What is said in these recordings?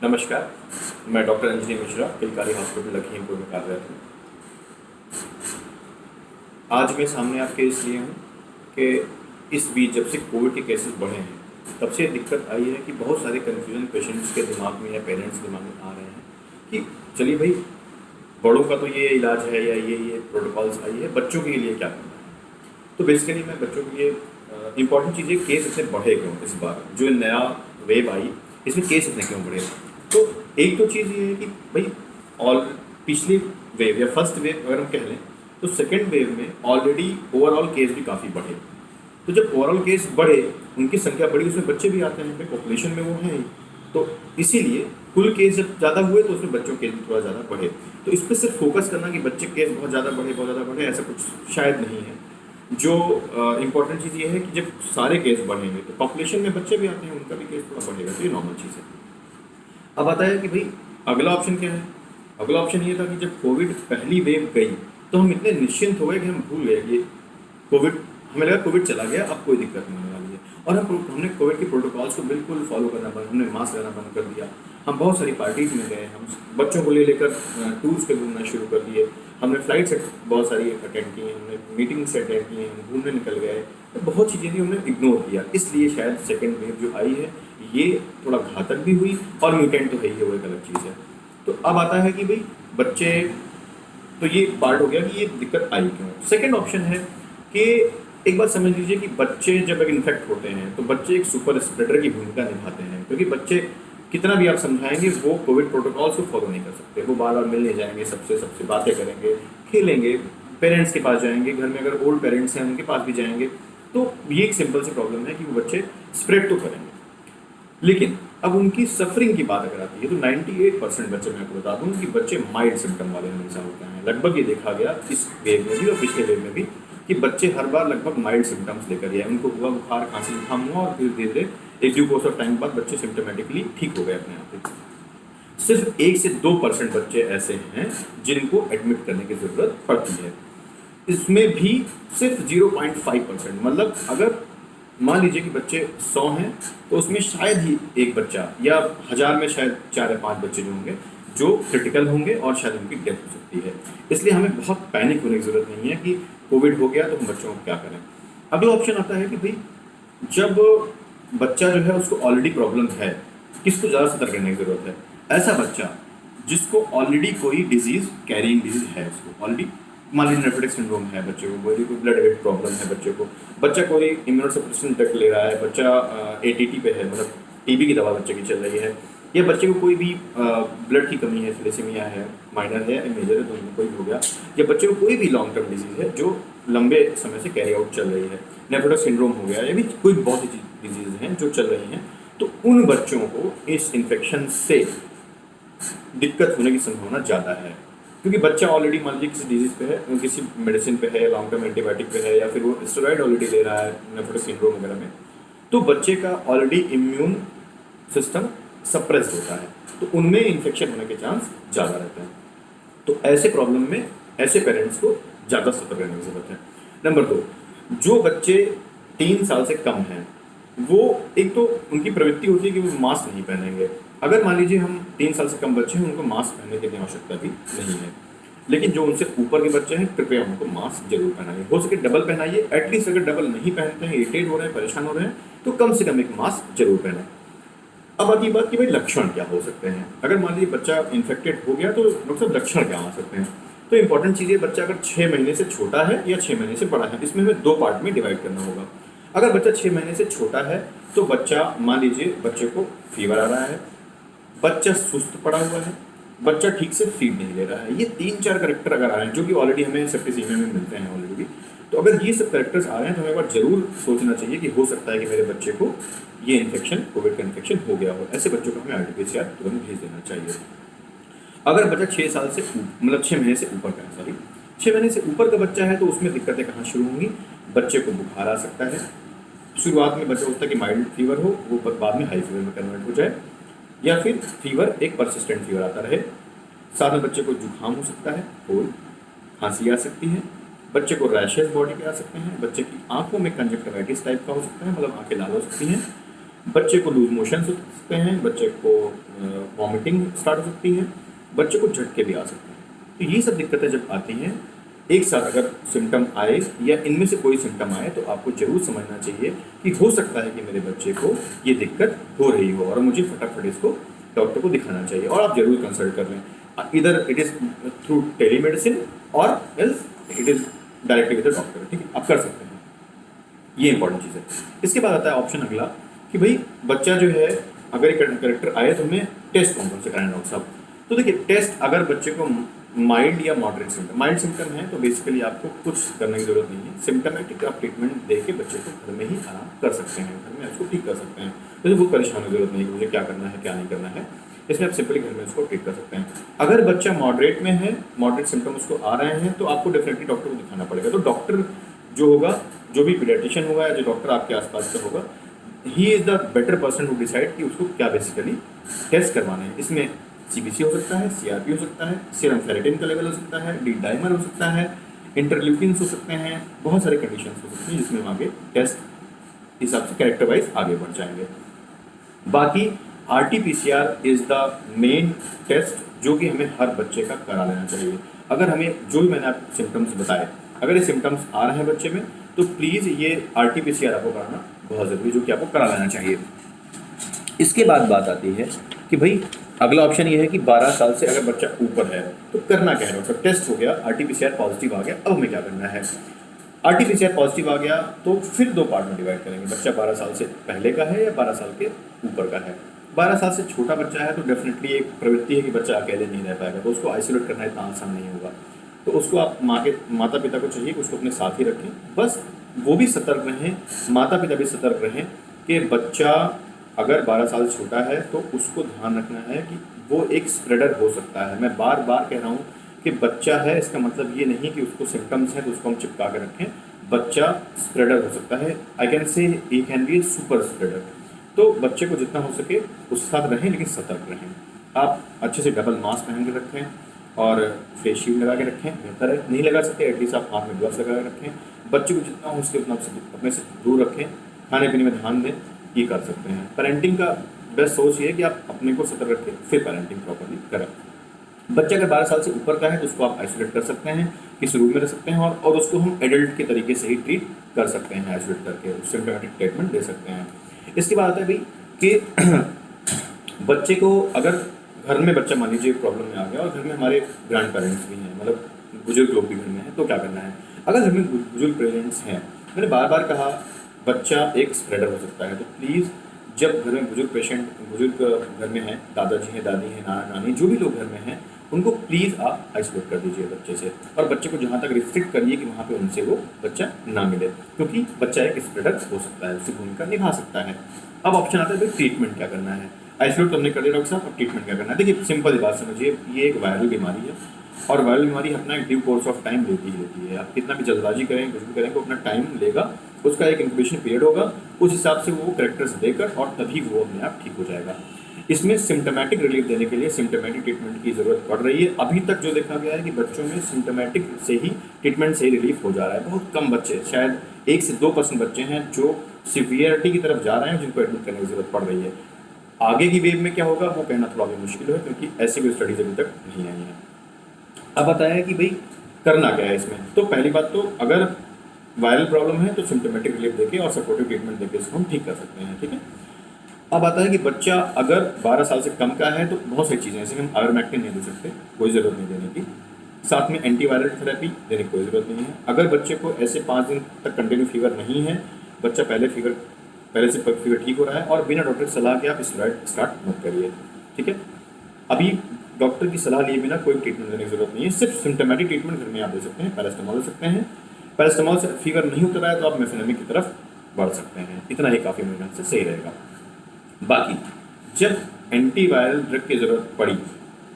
नमस्कार, मैं डॉक्टर अंजलि मिश्रा, किलकारी हॉस्पिटल लखीमपुर में कार्यरत हूँ। आज मैं सामने आपके इसलिए हूँ कि इस बीच जब से कोविड के केसेस बढ़े हैं, तब से दिक्कत आई है कि बहुत सारे कन्फ्यूजन पेशेंट्स के दिमाग में या पेरेंट्स दिमाग में आ रहे हैं कि चलिए भाई, बड़ों का तो ये इलाज है या ये प्रोटोकॉल्स आई है, बच्चों के लिए क्या करना है। तो बेसिकली मैं बच्चों के लिए इम्पॉर्टेंट चीज़ है, केस इतने बढ़े क्यों इस बार, जो नया वेव आई इसमें केस इतने क्यों बढ़े। तो एक तो चीज़ ये है कि भाई ऑल पिछली वेव या फर्स्ट वेव अगर हम कह लें, तो सेकेंड वेव में ऑलरेडी ओवरऑल केस भी काफ़ी बढ़े। तो जब ओवरऑल केस बढ़े, उनकी संख्या बढ़ी, उसमें बच्चे भी आते हैं, भाई पॉपुलेशन में वो हैं ही, तो इसीलिए कुल केस जब ज़्यादा हुए तो उसमें बच्चों केस भी थोड़ा ज़्यादा बढ़े। तो इस पर सिर्फ फोकस करना कि बच्चे केस बहुत ज़्यादा बढ़े ऐसा कुछ शायद नहीं है। जो इम्पोर्टेंट चीज़ ये है कि जब सारे केस बढ़ेंगे तो पॉपुलेशन में बच्चे भी आते हैं, उनका भी केस थोड़ा बढ़ेगा, तो ये नॉर्मल चीज़ है। अब आता है कि भाई अगला ऑप्शन क्या है। अगला ऑप्शन ये था कि जब कोविड पहली वेव गई तो हम इतने निश्चिंत हो गए कि हम भूल गए कि कोविड, हमें लगा कोविड चला गया, अब कोई दिक्कत नहीं होने वाली है। और हमने कोविड के प्रोटोकॉल्स को बिल्कुल फॉलो करना बंद, हमने मास्क लगाना बंद कर दिया। हम बहुत सारी पार्टीज़ में गए, हम बच्चों को लेकर टूर्स पे घूमना शुरू कर दिए, हमने फ्लाइट्स बहुत सारी अटेंड की, हमने मीटिंग्स अटेंड की, हम घूमने निकल गए। तो बहुत चीज़ें थी हमने इग्नोर किया, इसलिए शायद सेकेंड वेव जो आई है ये थोड़ा घातक भी हुई, और म्यूटेंट तो है ही, वो एक अलग चीज़ है। तो अब आता है कि भाई बच्चे, तो ये पार्ट हो गया कि ये दिक्कत आई क्यों। सेकंड ऑप्शन है कि एक बात समझ लीजिए कि बच्चे जब इन्फेक्ट होते हैं तो बच्चे एक सुपर स्प्रेडर की भूमिका निभाते हैं, क्योंकि बच्चे कितना भी आप समझाएंगे वो कोविड प्रोटोकॉल्स को फॉलो नहीं कर सकते। वो बार बार मिलने जाएंगे, सबसे बातें करेंगे, खेलेंगे, पेरेंट्स के पास जाएंगे, घर में अगर ओल्ड पेरेंट्स हैं उनके पास भी जाएंगे। तो ये एक सिंपल सी प्रॉब्लम है कि वो बच्चे स्प्रेड तो करेंगे। लेकिन अब उनकी सफरिंग की बात अगर आती है तो 98% बच्चे, मैं आपको बता दूं कि बच्चे माइल्ड सिम्टम वाले हमेशा होते हैं। लगभग ये देखा गया इस वेव में भी और पिछले वेव में भी कि बच्चे हर बार लगभग माइल्ड सिम्टम्स लेकर आए। उनको हुआ बुखार, खांसी, जुकाम हुआ और फिर धीरे धीरे एक ड्यू कोर्स ऑफ टाइम बाद बच्चे सिम्टोमेटिकली ठीक हो गए अपने आप ही। सिर्फ 1 से 2% बच्चे ऐसे हैं जिनको एडमिट करने की ज़रूरत पड़ती है। इसमें भी सिर्फ 0.5%, मतलब अगर मान लीजिए कि बच्चे 100 हैं तो उसमें शायद ही एक बच्चा, या 1000 में शायद 4 या 5 बच्चे जो होंगे जो क्रिटिकल होंगे और शायद उनकी डेथ हो सकती है। इसलिए हमें बहुत पैनिक होने की ज़रूरत नहीं है कि कोविड हो गया तो हम बच्चों को क्या करें। अगला ऑप्शन आता है कि भाई जब बच्चा जो है उसको ऑलरेडी प्रॉब्लम है, किसको ज़्यादा सतर्क करने की ज़रूरत है। ऐसा बच्चा जिसको ऑलरेडी कोई डिजीज़, कैरिंग डिजीज़ है, उसको ऑलरेडी मान लीजिए नेफ्रोटिक सिंड्रोम है बच्चे को, कोई ब्लड वेट प्रॉब्लम है बच्चे को, बच्चा कोई इम्यूनोसप्रेशन ड्रग ले रहा है, बच्चा एटीटी पे है, मतलब टीबी की दवा बच्चे की चल रही है, या बच्चे को कोई भी ब्लड की कमी है, थैलेसीमिया है, माइनर है या मेजर है, तो उनको कोई भी हो गया, या बच्चे को कोई भी लॉन्ग टर्म डिजीज़ है जो लंबे समय से कैरी आउट चल रही है, नेफ्रोटिक सिंड्रोम हो गया, या भी कोई बहुत सी डिजीज़ हैं जो चल रही हैं, तो उन बच्चों को इस इन्फेक्शन से दिक्कत होने की संभावना ज़्यादा है। क्योंकि बच्चा ऑलरेडी मान लीजिए किसी डिजीज़ पे है, किसी मेडिसिन पे है, लॉन्ग टर्म एंटीबायोटिक पे है, या फिर वो स्टेरॉइड ऑलरेडी ले रहा है नेफ्रोटिक सिंड्रोम वगैरह में, तो बच्चे का ऑलरेडी इम्यून सिस्टम सप्रेस्ड होता है, तो उनमें इन्फेक्शन होने के चांस ज़्यादा रहते हैं। तो ऐसे प्रॉब्लम में ऐसे पेरेंट्स को ज़्यादा सतर्क रहने की ज़रूरत है। नंबर 2, जो बच्चे 3 साल से कम हैं, वो एक तो उनकी प्रवृत्ति होती है कि वो मास्क नहीं पहनेंगे। अगर मान लीजिए हम 3 साल से कम बच्चे हैं, उनको मास्क पहनने की आवश्यकता भी नहीं है। लेकिन जो उनसे ऊपर के बच्चे हैं, कृपया उनको मास्क जरूर पहनाइए, हो सके डबल पहनाइए। एटलीस्ट अगर डबल नहीं पहनते हैं, इरिटेट हो रहे हैं, परेशान हो रहे हैं, तो कम से कम एक मास्क जरूर पहने। अब आती बात कि भाई लक्षण क्या हो सकते हैं। अगर मान लीजिए बच्चा इन्फेक्टेड हो गया तो मतलब लक्षण क्या आ सकते हैं। तो इंपॉर्टेंट चीज़ है, बच्चा अगर 6 महीने से छोटा है या 6 महीने से बड़ा है, इसमें हमें 2 पार्ट में डिवाइड करना होगा। अगर बच्चा 6 महीने से छोटा है तो बच्चा, मान लीजिए बच्चे को फीवर आ रहा है, बच्चा सुस्त पड़ा हुआ है, बच्चा ठीक से फीड नहीं ले रहा है, ये 3-4 करेक्टर अगर आ रहे हैं, जो कि ऑलरेडी हमें सेप्टिसीमिया में मिलते हैं ऑलरेडी, तो अगर ये सब करेक्टर्स आ रहे हैं तो हमें एक बार जरूर सोचना चाहिए कि हो सकता है कि मेरे बच्चे को ये इन्फेक्शन, कोविड का इन्फेक्शन हो गया हो। ऐसे बच्चों को हमें आरटीपीसीआर तुरंत भेज देना चाहिए। अगर बच्चा 6 साल से मतलब 6 महीने से ऊपर का है, 6 महीने से ऊपर का बच्चा है, तो उसमें दिक्कतें कहाँ शुरू होंगी। बच्चे को बुखार आ सकता है, शुरुआत में बच्चा होता है कि माइल्ड फीवर हो, वो बाद में हाई फीवर में कन्वर्ट हो जाए, या फिर फीवर एक परसिस्टेंट फीवर आता रहे। साथ में बच्चे को जुकाम हो सकता है, कोल्ड, खांसी आ सकती है, बच्चे को रैशेज बॉडी पे आ सकते हैं, बच्चे की आंखों में कंजक्टिवाइटिस टाइप का हो सकता है, मतलब आंखें लाल हो सकती हैं, बच्चे को लूज मोशन हो सकते हैं, बच्चे को वॉमिटिंग स्टार्ट हो सकती है, बच्चे को झटके भी आ सकते हैं। तो ये सब दिक्कतें जब आती हैं एक साथ, अगर सिम्टम आए या इनमें से कोई सिम्टम आए, तो आपको जरूर समझना चाहिए कि हो सकता है कि मेरे बच्चे को ये दिक्कत हो रही हो और मुझे फटाफट इसको डॉक्टर को दिखाना चाहिए, और आप जरूर कंसल्ट कर लें। इधर इट इज़ थ्रू टेलीमेडिसिन और else it is directly with the doctor. ठीक है, आप कर सकते हैं, ये इंपॉर्टेंट चीज़ है। इसके बाद आता है ऑप्शन अगला कि भाई बच्चा जो है, अगर एक करेक्टर आए तो हमें टेस्ट कौन कौन से कराना है डॉक्टर साहब। तो देखिए, टेस्ट अगर बच्चे को माइल्ड या मॉडरेट सिम्टम, माइल्ड सिम्टम है तो बेसिकली आपको कुछ करने की जरूरत नहीं है। सिम्टमेटिक आप ट्रीटमेंट दे के बच्चे को घर में ही आराम कर सकते हैं, घर में उसको ठीक कर सकते हैं। तो बहुत परेशान की जरूरत नहीं है कि मुझे क्या करना है क्या नहीं करना है, इसमें आप सिंपली घर में उसको ट्रीट कर सकते हैं। अगर बच्चा मॉडरेट में है, मॉडरेट सिम्टम उसको आ रहे हैं, तो आपको डेफिनेटली डॉक्टर को दिखाना पड़ेगा। तो डॉक्टर जो होगा, जो भी पीडियाट्रिशियन होगा या जो डॉक्टर आपके आसपास का होगा, he is the better person to decide कि उसको क्या बेसिकली टेस्ट करवाना है। इसमें सीबीसी हो सकता है, सीआरपी हो सकता है, सीरम फेरेटिन का लेवल हो सकता है, डी डाइमर हो सकता है, इंटरल्यूकिन्स हो सकते हैं, बहुत सारे कंडीशंस हो सकती हैं जिसमें हम आगे टेस्ट हिसाब से कैरेक्टर वाइज आगे बढ़ जाएंगे। बाकी RT-PCR is the main test जो कि हमें हर बच्चे का करा लेना चाहिए। अगर हमें जो भी मैंने आपको सिम्टम्स बताए, अगर ये सिम्टम्स आ रहे हैं बच्चे में, तो प्लीज़ ये RT-PCR आपको कराना बहुत ज़रूरी, जो कि आपको करा लेना चाहिए। इसके बाद बात आती है कि भाई अगला ऑप्शन ये है कि 12 साल से अगर बच्चा ऊपर है तो करना क्या है डॉक्टर साहब। टेस्ट हो गया, RT-PCR पॉजिटिव आ गया, अब हमें क्या करना है। RT-PCR पॉजिटिव आ गया तो फिर दो पार्ट में डिवाइड करेंगे, बच्चा 12 साल से पहले का है या 12 साल के ऊपर का है। 12 साल से छोटा बच्चा है तो डेफिनेटली एक प्रवृत्ति है कि बच्चा अकेले नहीं रह पाएगा, तो उसको आइसोलेट करना इतना आसान नहीं होगा। तो उसको आप माता पिता को चाहिए कि उसको अपने साथ ही रखें। बस वो भी सतर्क रहें, माता पिता भी सतर्क रहें कि बच्चा अगर 12 साल छोटा है तो उसको ध्यान रखना है कि वो एक स्प्रेडर हो सकता है। मैं बार बार कह रहा हूँ कि बच्चा है, इसका मतलब ये नहीं कि उसको सिम्टम्स हैं तो उसको हम चिपका के रखें। बच्चा स्प्रेडर हो सकता है, I can say he can be A super spreader. तो बच्चे को जितना हो सके उसके साथ रहें, लेकिन सतर्क रहें। आप अच्छे से डबल मास्क पहन के रखें और फेस शील्ड लगा के रखें, बेहतर है। नहीं लगा सकते एटलीस्ट आप हाथ में ग्लव्स लगा के रखें। बच्चे को जितना हो सके उतना अपने से दूर रखें, खाने पीने में ध्यान दें, ये कर सकते हैं। पेरेंटिंग का बेस्ट सोच ये है कि आप अपने को सतर्क रखें, फिर पेरेंटिंग प्रॉपर्ली करें। बच्चा अगर 12 साल से ऊपर का है तो उसको आप आइसोलेट कर सकते हैं, किसी रूम में रख सकते हैं, और उसको हम एडल्ट के तरीके से ही ट्रीट कर सकते हैं, आइसोलेट करके सिम्टोमेटिक ट्रीटमेंट दे सकते हैं। इसके बाद आता है भाई कि बच्चे को अगर घर में बच्चा मान लीजिए प्रॉब्लम में आ गया और घर में हमारे ग्रैंड पेरेंट्स भी हैं, मतलब बुजुर्ग लोग भी घर में हैं, तो क्या करना है। अगर घर में बुजुर्ग पेरेंट्स हैं, मैंने बार बार कहा बच्चा एक स्प्रेडर हो सकता है, तो प्लीज़ जब घर में बुजुर्ग घर में हैं, दादाजी हैं, दादी हैं, नाना नानी, जो भी लोग घर में हैं, उनको प्लीज़ आप आइसोलेट कर दीजिए बच्चे से, और बच्चे को जहाँ तक रिस्ट्रिक्ट करिए कि वहाँ पे उनसे वो बच्चा ना मिले, क्योंकि बच्चा एक स्प्रेडर हो सकता है, उसकी भूमिका निभा सकता है। अब ऑप्शन आता है भाई ट्रीटमेंट क्या करना है। आइसोलेट तो हमने कर दिया डॉक्टर साहब, अब ट्रीटमेंट क्या करना है। देखिए सिंपल ही बात समझिए, ये एक वायरल बीमारी है और वायरल बीमारी अपना एक ड्यू कोर्स ऑफ टाइम लेती ही लेती है। आप कितना भी जल्दबाजी करें, कुछ भी करें, तो अपना टाइम लेगा, उसका एक इंक्यूबेशन पीरियड होगा, उस हिसाब से वो करेक्टर्स देकर और तभी वो अपने आप ठीक हो जाएगा। इसमें सिम्टोमेटिक रिलीफ देने के लिए सिम्टोमेटिक ट्रीटमेंट की ज़रूरत पड़ रही है। अभी तक जो देखा गया है कि बच्चों में सिम्टोमेटिक से ही ट्रीटमेंट से ही रिलीफ हो जा रहा है। बहुत कम बच्चे, शायद 1 से 2% बच्चे हैं जो सिवियरिटी की तरफ जा रहे हैं, जिनको एडमिट करने की ज़रूरत पड़ रही है। आगे की वेव में क्या होगा वो कहना थोड़ा भी मुश्किल है, क्योंकि ऐसी कोई स्टडीज अभी तक नहीं आई हैं। अब बताया कि भाई करना क्या है इसमें। तो पहली बात तो अगर वायरल प्रॉब्लम है तो सिम्टोमेटिक रिलीफ देके और सपोर्टिव ट्रीटमेंट देके इसको हम ठीक कर सकते हैं, ठीक है। अब आता है कि बच्चा अगर 12 साल से कम का है तो बहुत सारी चीज़ें, जैसे हम आयरमैक्टिन नहीं दे सकते, कोई ज़रूरत नहीं देने की। साथ में एंटीवायरल थेरेपी देने की कोई ज़रूरत नहीं है। अगर बच्चे को ऐसे 5 दिन तक कंटिन्यू फीवर नहीं है, बच्चा पहले से फीवर ठीक हो रहा है, और बिना डॉक्टर की सलाह के आप स्टेरॉइड स्टार्ट मत करिए, ठीक है। अभी डॉक्टर की सलाह लिए बिना कोई ट्रीटमेंट देने की जरूरत नहीं है। सिर्फ सिम्टोमेटिक ट्रीटमेंट घर में आप दे सकते हैं, पैरास्टामोल ले सकते हैं। पैरास्टामोल से फीवर नहीं उतर रहा है तो आप मेफेनेमिक की तरफ बढ़ सकते हैं, इतना ही काफ़ी मेरे ख्याल से सही रहेगा। बाकी जब एंटीवायरल ड्रग की ज़रूरत पड़ी,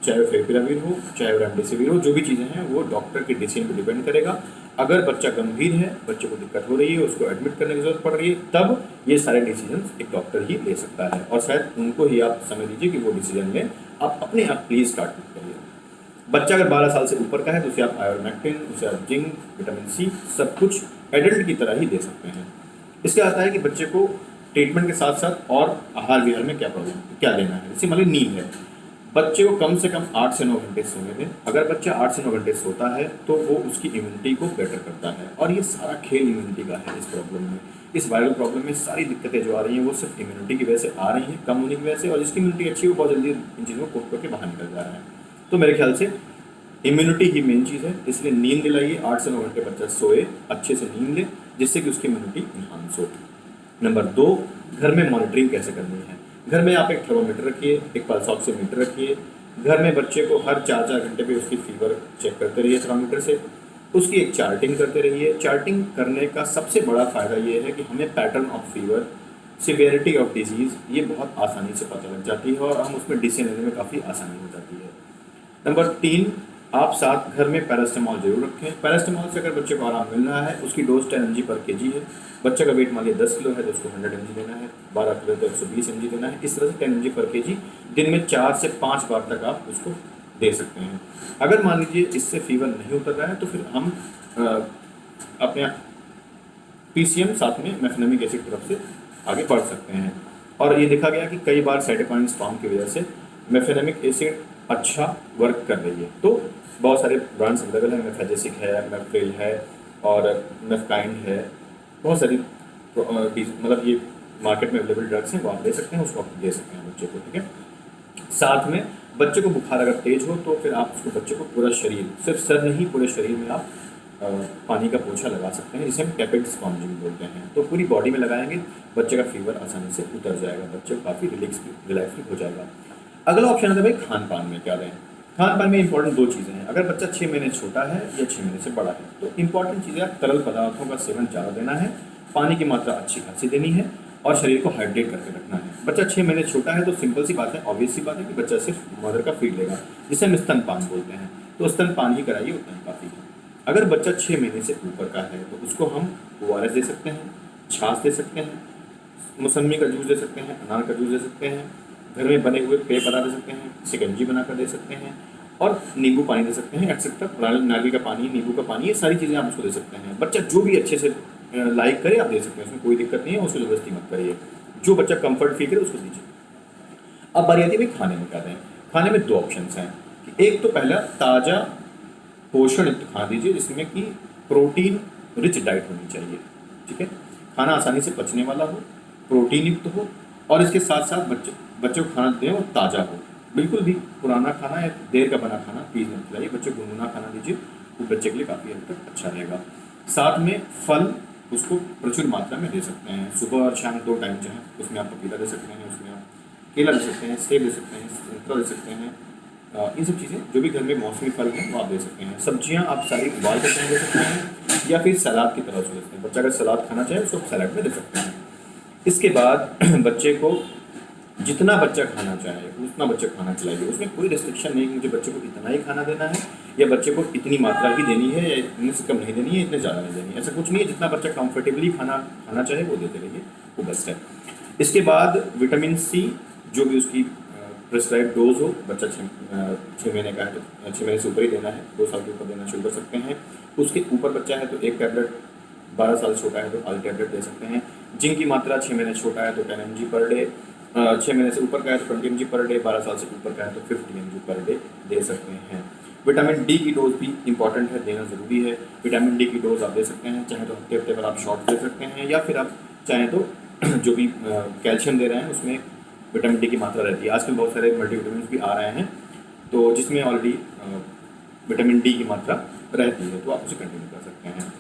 चाहे वो फेविपिराविर हो, चाहे वो रेमडेसिविर हो, जो भी चीज़ें हैं वो डॉक्टर के डिसीजन पर डिपेंड करेगा। अगर बच्चा गंभीर है, बच्चे को दिक्कत हो रही है, उसको एडमिट करने की ज़रूरत पड़ रही है, तब ये सारे डिसीजन एक डॉक्टर ही ले सकता है, और शायद उनको ही आप समझ लीजिए कि वो डिसीजन लें। आप अपने आप प्लीज़ स्टार्ट मत करिए। बच्चा अगर 12 साल से ऊपर का है तो उसे आप आयरमैक्टिन, उसे आप जिंक, विटामिन सी, सब कुछ एडल्ट की तरह ही दे सकते हैं। इसके आता है कि बच्चे को ट्रीटमेंट के साथ साथ और आहार विहार में क्या प्रॉब्लम, क्या लेना है। जैसे मान लीजिए नींद है, बच्चे को कम से कम 8 से 9 घंटे सोने दें। अगर बच्चा 8 से 9 घंटे सोता है तो वो उसकी इम्यूनिटी को बेटर करता है, और ये सारा खेल इम्यूनिटी का है। इस प्रॉब्लम में, इस वायरल प्रॉब्लम में सारी दिक्कतें जो आ रही हैं वो सिर्फ इम्यूनिटी की वजह से आ रही हैं, कम होने की वजह से, और जिसकी इम्यूनिटी अच्छी है वो बहुत जल्दी इन चीज़ों को कोप करके बाहर निकल जा रहा है। तो मेरे ख्याल से इम्यूनिटी ही मेन चीज़ है, इसलिए नींद दिलाइए, 8 से 9 घंटे बच्चा सोए, अच्छे से नींद ले, जिससे कि उसकी इम्यूनिटी इन्हांस हो। नंबर 2, घर में मॉनिटरिंग कैसे करनी है। घर में आप एक थर्मोमीटर रखिए, एक पल्स ऑक्सीमीटर रखिए। घर में बच्चे को हर 4-4 घंटे पे उसकी फीवर चेक करते रहिए थर्मोमीटर से, उसकी एक चार्टिंग करते रहिए। चार्टिंग करने का सबसे बड़ा फ़ायदा ये है कि हमें pattern of fever, severity of disease, ये बहुत आसानी से पता लग जाती है और हम उसमें डिसीजन लेने में काफ़ी आसानी हो जाती है। नंबर 3, आप साथ घर में पैरास्टामॉल जरूर रखें। पैरास्टामॉल से अगर बच्चे को आराम मिल रहा है, उसकी डोज 10 mg पर kg है। बच्चे का वेट मान लिया 10 किलो है तो उसको 100 mg देना है, 12 किलो तो 120 mg देना है। इस तरह से 10 mg पर kg दिन में 4 से 5 बार तक आप उसको दे सकते हैं। अगर मान लीजिए इससे फीवर नहीं उतर रहा है तो फिर हम अपने PCM साथ में मेफेनेमिक एसिड तरफ से आगे बढ़ सकते हैं। और ये देखा गया कि कई बार साइटोकाइन स्टॉर्म की वजह से मेफेनेमिक एसिड अच्छा वर्क कर रही है। तो बहुत सारे ब्रांड्स अवेलेबल हैं, मेफेजेसिक है, मेफ्रिल है और मेफकाइंड है, बहुत सारी मतलब ये मार्केट में अवेलेबल ड्रग्स हैं, वो आप ले सकते हैं, उसको आप दे सकते हैं बच्चे को, ठीक है। साथ में बच्चे को बुखार अगर तेज हो तो फिर आप उसको बच्चे को पूरा शरीर, सिर्फ सर नहीं पूरे शरीर में आप पानी का पोछा लगा सकते हैं, जिसे हम टेपिड स्पॉन्जिंग बोलते हैं। तो पूरी बॉडी में लगाएंगे, बच्चे का फीवर आसानी से उतर जाएगा, बच्चे को काफ़ी रिलैक्स हो जाएगा। अगला ऑप्शन आता है भाई खान पान में क्या दें। खान पान में इंपॉर्टेंट 2 चीज़ें हैं। अगर बच्चा 6 महीने छोटा है या 6 महीने से बड़ा है तो इंपॉर्टेंट चीज़ें, तरल पदार्थों का सेवन ज़्यादा देना है, पानी की मात्रा अच्छी खासी देनी है और शरीर को हाइड्रेट करके रखना है। बच्चा 6 महीने छोटा है तो सिंपल सी बात है, ऑब्वियस सी बात है कि बच्चा सिर्फ मदर का फीड लेगा, जिसे हम स्तनपान बोलते हैं। तो स्तनपान ही कराइए, उतना ही काफ़ी है। अगर बच्चा 6 महीने से ऊपर का है तो उसको हम ORS दे सकते हैं, छाछ दे सकते हैं, मौसमी का जूस दे सकते हैं, अनार का जूस दे सकते हैं, घर में बने हुए पेय पदार्थ दे सकते हैं, शिकंजी बनाकर दे सकते हैं और नींबू पानी दे सकते हैं, एक्सेट्रा। नारियल का पानी, नींबू का पानी, ये सारी चीज़ें आप उसको दे सकते हैं। बच्चा जो भी अच्छे से लाइक करे आप दे सकते हैं, उसमें कोई दिक्कत नहीं है, उसको ज़बरदस्ती मत करिए, जो बच्चा कंफर्ट फील करे उसको दीजिए। अब बारी आती है भाई खाने में क्या दें। खाने में 2 ऑप्शंस हैं कि एक तो पहला ताज़ा पोषण युक्त खाना दीजिए, जिसमें कि प्रोटीन रिच डाइट होनी चाहिए, ठीक है। खाना आसानी से पचने वाला हो, प्रोटीन युक्त हो और इसके साथ साथ बच्चे को खाना दें और ताज़ा हो। बिल्कुल भी पुराना खाना या देर का बना खाना प्लीज़ मत खिलाइए, बच्चे को गुनगुना खाना दीजिए, वो बच्चे के लिए काफ़ी हद तक अच्छा रहेगा। साथ में फल उसको प्रचुर मात्रा में दे सकते हैं, सुबह और शाम 2 टाइम चाहें, उसमें आप पपीता दे सकते हैं, उसमें आप केला दे सकते हैं, सेब दे सकते हैं, संतरा दे सकते हैं। इन सब चीज़ें जो भी घर में मौसमी फल हैं वो आप दे सकते हैं। सब्जियां आप सारी उबाल कर दे सकते हैं या फिर सलाद की तरह से दे सकते हैं। बच्चा अगर सलाद खाना चाहे उसको सलाद में दे सकते हैं। इसके बाद बच्चे को जितना बच्चा खाना चाहे उतना बच्चे को खाना खिलाइए, उसमें कोई रिस्ट्रिक्शन नहीं कि मुझे बच्चे को इतना ही खाना देना है या बच्चे को इतनी मात्रा ही देनी है या इतने से कम नहीं देनी है, इतने ज़्यादा नहीं देनी है, ऐसा कुछ नहीं है। जितना बच्चा कंफर्टेबली खाना चाहे वो देते रहिए, वो बेस्ट है। इसके बाद विटामिन C जो भी उसकी प्रिस्क्राइब डोज हो, बच्चा 6 महीने का है तो 6 महीने से ऊपर ही देना है, 2 साल के ऊपर देना शुरू कर सकते हैं। उसके ऊपर बच्चा है तो 1 टैबलेट, 12 साल छोटा है तो आधी टैबलेट दे सकते हैं। जिंक की मात्रा 6 महीने छोटा है तो 10 mg पर डे, 6 महीने से ऊपर का है तो 20 mg पर डे, 12 साल से ऊपर का है तो 50 mg पर डे दे सकते हैं। विटामिन D की डोज भी इंपॉर्टेंट है, देना ज़रूरी है। विटामिन D की डोज आप दे सकते हैं, चाहे तो हफ्ते हफ्ते पर आप शॉट दे सकते हैं या फिर आप चाहें तो जो भी कैल्शियम दे रहे हैं उसमें विटामिन D की मात्रा रहती है। आजकल बहुत सारे मल्टीविटामिन भी आ रहे हैं तो जिसमें ऑलरेडी विटामिन D की मात्रा रहती है, तो आप उसे कंटिन्यू कर सकते हैं।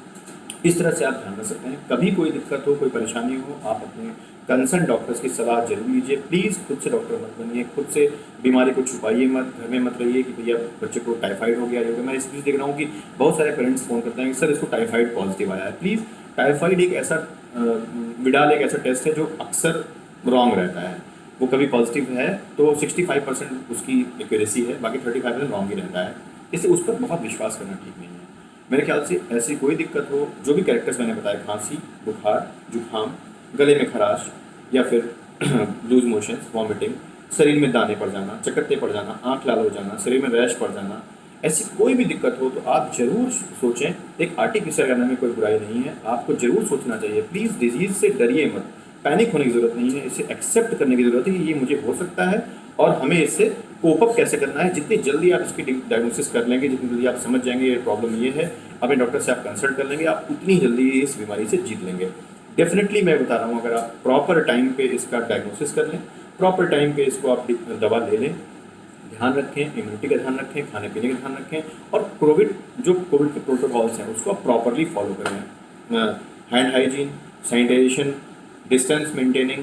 इस तरह से आप ध्यान रख सकते हैं। कभी कोई दिक्कत हो, कोई परेशानी हो, आप अपने कंसर्न डॉक्टर्स की सलाह जरूर लीजिए। प्लीज़ खुद से डॉक्टर मत बनिए, खुद से बीमारी को छुपाइए मत, घर में मत रहिए कि भैया बच्चे को टाइफाइड हो गया। मैं इसलिए देख रहा हूँ कि बहुत सारे पेरेंट्स फ़ोन करते हैं कि सर इसको टाइफाइड पॉजिटिव आया है। प्लीज़, टाइफाइड एक ऐसा विडाल एक ऐसा टेस्ट है जो अक्सर रॉन्ग रहता है। वो कभी पॉजिटिव है तो 65% उसकी एक्यूरेसी है, बाकी 35% रॉन्ग ही रहता है। इसलिए उस पर बहुत विश्वास करना ठीक नहीं है। मेरे ख्याल से ऐसी कोई दिक्कत हो, जो भी कैरेक्टर्स मैंने बताए, खांसी, बुखार, जुकाम, गले में खराश या फिर लूज मोशंस, वॉमिटिंग, शरीर में दाने पड़ जाना, चकत्ते पड़ जाना, आँख लाल हो जाना, शरीर में रैश पड़ जाना, ऐसी कोई भी दिक्कत हो तो आप ज़रूर सोचें। एक आर्टिफिशियल करने में कोई बुराई नहीं है, आपको ज़रूर सोचना चाहिए। प्लीज़ डिजीज़ से डरिए मत, पैनिक होने की ज़रूरत नहीं है, इसे एक्सेप्ट करने की ज़रूरत है कि ये मुझे हो सकता है और हमें इससे कोप अप कैसे करना है। जितनी जल्दी आप इसकी डायग्नोसिस कर लेंगे, जितनी जल्दी आप समझ जाएंगे ये प्रॉब्लम ये है, अपने डॉक्टर से आप कंसल्ट कर लेंगे, आप उतनी जल्दी इस बीमारी से जीत लेंगे। डेफिनेटली मैं बता रहा हूँ, अगर आप प्रॉपर टाइम पे इसका डायग्नोसिस कर लें, प्रॉपर टाइम पे इसको आप दवा ले लें, ध्यान रखें, इम्यूनिटी का ध्यान रखें, खाने पीने का ध्यान रखें, और कोविड के प्रोटोकॉल्स हैं उसको आप प्रॉपरली फॉलो करें। Hand hygiene, sanitisation, distance maintaining,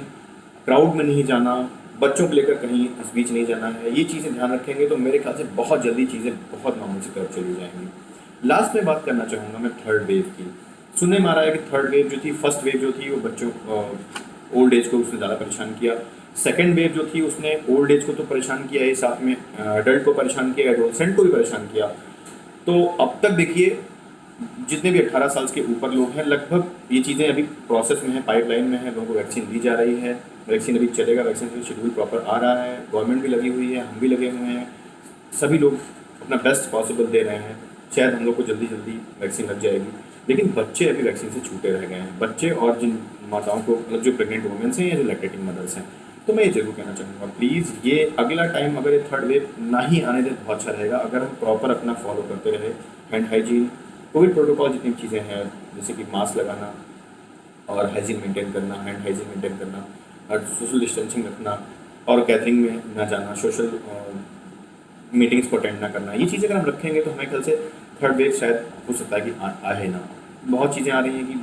crowd में नहीं जाना, बच्चों को लेकर कहीं इस बीच नहीं जाना है, ये चीज़ें ध्यान रखेंगे तो मेरे ख्याल से बहुत जल्दी चीज़ें बहुत मामूली की तरफ चली जाएंगी। लास्ट में बात करना चाहूँगा मैं थर्ड वेव की। सुनने में आ रहा है कि थर्ड वेव जो थी, फर्स्ट वेव जो थी वो बच्चों ओल्ड एज को उसने ज़्यादा परेशान किया। सेकेंड वेव जो थी उसने ओल्ड एज को तो परेशान किया ही, साथ में एडल्ट को परेशान किया, एडोलसेंट को भी परेशान किया। तो अब तक देखिए जितने भी 18 साल के ऊपर लोग हैं, लगभग ये चीज़ें अभी प्रोसेस में है, पाइपलाइन में है, लोगों को वैक्सीन दी जा रही है, वैक्सीन अभी चलेगा, वैक्सीन का शेड्यूल प्रॉपर आ रहा है, गवर्नमेंट भी लगी हुई है, हम भी लगे हुए हैं, सभी लोग अपना बेस्ट पॉसिबल दे रहे हैं, शायद हम लोग को जल्दी जल्दी वैक्सीन लग जाएगी। लेकिन बच्चे अभी वैक्सीन से छूटे रह गए हैं, बच्चे और जिन माताओं को, मतलब जो प्रेग्नेंट वुमेन्स हैं या जो लैक्टेटिंग मदर्स हैं। तो मैं ये जरूर कहना चाहूँगा, प्लीज़ ये अगला टाइम अगर ये थर्ड वेव ना ही आने दे तो बहुत अच्छा रहेगा, अगर हम प्रॉपर अपना फॉलो करते रहे, हैंड हाइजीन, कोविड प्रोटोकॉल जितनी चीज़ें हैं जैसे कि मास्क लगाना और हाइजीन मेंटेन करना, हैंड हाइजीन मेंटेन करना, और सोशल डिस्टेंसिंग रखना, और गैदरिंग में ना जाना, सोशल मीटिंग्स को अटेंड ना करना, ये चीज़ें अगर हम रखेंगे तो हमें ख्याल से थर्ड वेव शायद हो सकता है कि आए ना। बहुत चीज़ें आ रही हैं कि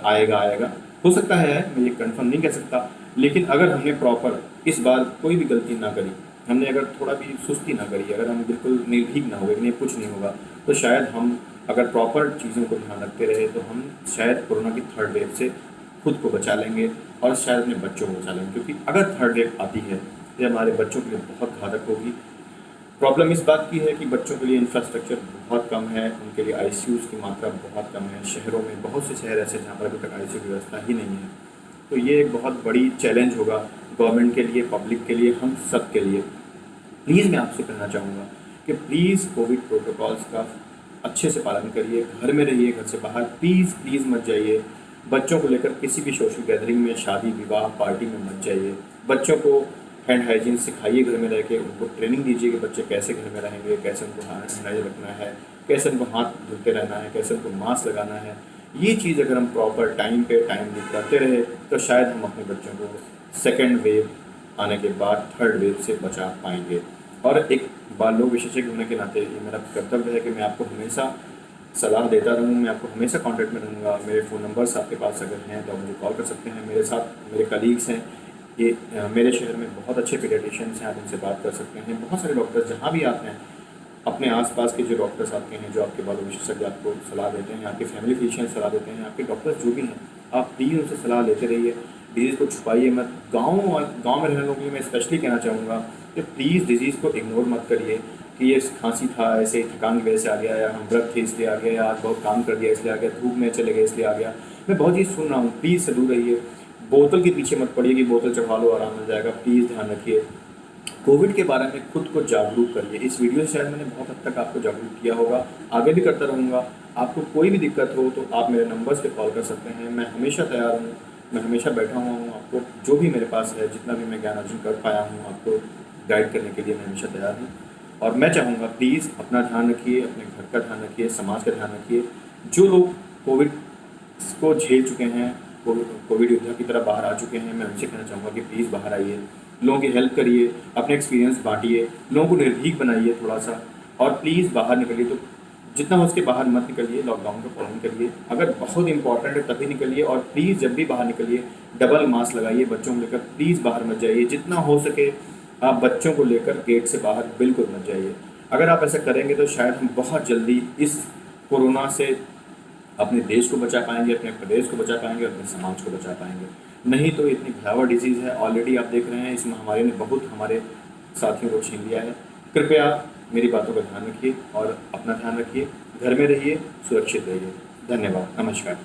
आएगा, हो सकता है, मैं ये कंफर्म नहीं कह सकता, लेकिन अगर हमने प्रॉपर इस बार कोई भी गलती ना करी, हमने अगर थोड़ा भी सुस्ती ना करी, अगर हम बिल्कुल निर्भीक ना हुए, नहीं कुछ नहीं होगा, तो शायद हम अगर प्रॉपर चीज़ों को ध्यान रखते रहे तो हम शायद कोरोना की थर्ड वेव से खुद को बचा लेंगे और शायद अपने बच्चों को बचा लेंगे। क्योंकि अगर थर्ड वेव आती है ये हमारे बच्चों के लिए बहुत घातक होगी। प्रॉब्लम इस बात की है कि बच्चों के लिए इंफ्रास्ट्रक्चर बहुत कम है, उनके लिए आईसीयूज़ की मात्रा बहुत कम है, शहरों में बहुत से शहर ऐसे जहाँ पर अभी तक आईसीयू की व्यवस्था ही नहीं है। तो ये एक बहुत बड़ी चैलेंज होगा गवर्नमेंट के लिए, पब्लिक के लिए, हम सब के लिए। प्लीज़ मैं आपसे कहना चाहूँगा कि प्लीज़ कोविड प्रोटोकॉल्स का अच्छे से पालन करिए, घर में रहिए, घर से बाहर प्लीज़ मत जाइए, बच्चों को लेकर किसी भी सोशल गैदरिंग में, शादी विवाह पार्टी में मत जाइए। बच्चों को हैंड हाइजीन सिखाइए, घर में रह के उनको ट्रेनिंग दीजिए कि बच्चे कैसे घर में रहेंगे, कैसे उनको हैंड हाइजीन रखना है, कैसे उनको हाथ धोते रहना है, कैसे उनको मास्क लगाना है। ये चीज़ अगर हम प्रॉपर टाइम करते रहे तो शायद हम अपने बच्चों को सेकेंड वेव आने के बाद थर्ड वेव से बचा पाएंगे। और एक बाल रोग विशेषज्ञ होने के नाते ये मेरा कर्तव्य है कि मैं आपको हमेशा सलाह देता रहूँ, मैं आपको हमेशा कांटेक्ट में रहूँगा। मेरे फ़ोन नंबर्स आपके पास अगर हैं तो आप मुझे कॉल कर सकते हैं। मेरे साथ मेरे कलीग्स हैं, ये मेरे शहर में बहुत अच्छे पीडियाट्रिशियंस हैं, आप उनसे बात कर सकते हैं। बहुत सारे डॉक्टर्स जहाँ भी आते हैं, अपने आसपास के जो डॉक्टर्स आते हैं, जो आपके बाल रोग विशेषज्ञ आपको सलाह देते हैं, आपके फैमिली फिजिशियन सलाह देते हैं, आपके डॉक्टर्स जो भी हैं, आप प्लीज़ उनसे सलाह लेते रहिए, डिजीज़ को छुपाइए मत। गाँव में रहने वालों के लिए मैं स्पेशली कहना चाहूँगा कि प्लीज़ डिजीज़ को इग्नोर मत करिए कि ये खांसी था, ऐसे ही थकान की वजह से आ गया, या हम व्रत थे इसलिए आ गया, या आज बहुत काम कर दिया इसलिए आ गया, धूप में चले गए इसलिए आ गया। मैं बहुत चीज़ सुन रहा हूँ, प्लीज़ से दूर रहिए। बोतल के पीछे मत पड़िए कि बोतल चढ़ा लो आराम मिल जाएगा, प्लीज़ ध्यान रखिए। कोविड के बारे में खुद को जागरूक करिए। इस वीडियो से शायद मैंने बहुत हद तक आपको जागरूक किया होगा, आगे भी करता रहूँगा। आपको कोई भी दिक्कत हो तो आप मेरे नंबर्स पे कॉल कर सकते हैं, मैं हमेशा तैयार हूँ, मैं हमेशा बैठा हुआ हूँ। आपको जो भी मेरे पास है, जितना भी मैं ज्ञान अर्जन कर पाया हूँ, आपको गाइड करने के लिए मैं हमेशा तैयार हूँ। और मैं चाहूँगा प्लीज़ अपना ध्यान रखिए, अपने घर का ध्यान रखिए, समाज का ध्यान रखिए। जो लोग कोविड को झेल चुके हैं, कोविड योद्धा की तरह बाहर आ चुके हैं, मैं उनसे कहना चाहूँगा कि प्लीज़ बाहर आइए, लोगों की हेल्प करिए, अपने एक्सपीरियंस बांटिए, लोगों को निर्भीक बनाइए थोड़ा सा, और प्लीज़ बाहर निकलिए तो जितना हो सके बाहर मत निकलिए, लॉकडाउन का पालन करिए। अगर बहुत इंपॉर्टेंट है तभी निकलिए, और प्लीज़ जब भी बाहर निकलिए डबल मास्क लगाइए। बच्चों को लेकर प्लीज़ बाहर मत जाइए, जितना हो सके आप बच्चों को लेकर गेट से बाहर बिल्कुल मत जाइए। अगर आप ऐसा करेंगे तो शायद हम बहुत जल्दी इस कोरोना से अपने देश को बचा पाएंगे, अपने प्रदेश को बचा पाएंगे, अपने समाज को बचा पाएंगे। नहीं तो इतनी भयावह डिजीज़ है, ऑलरेडी आप देख रहे हैं इस महामारी ने बहुत हमारे साथियों को छीन लिया है। कृपया मेरी बातों का ध्यान रखिए और अपना ध्यान रखिए, घर में रहिए, सुरक्षित रहिए। धन्यवाद, नमस्कार।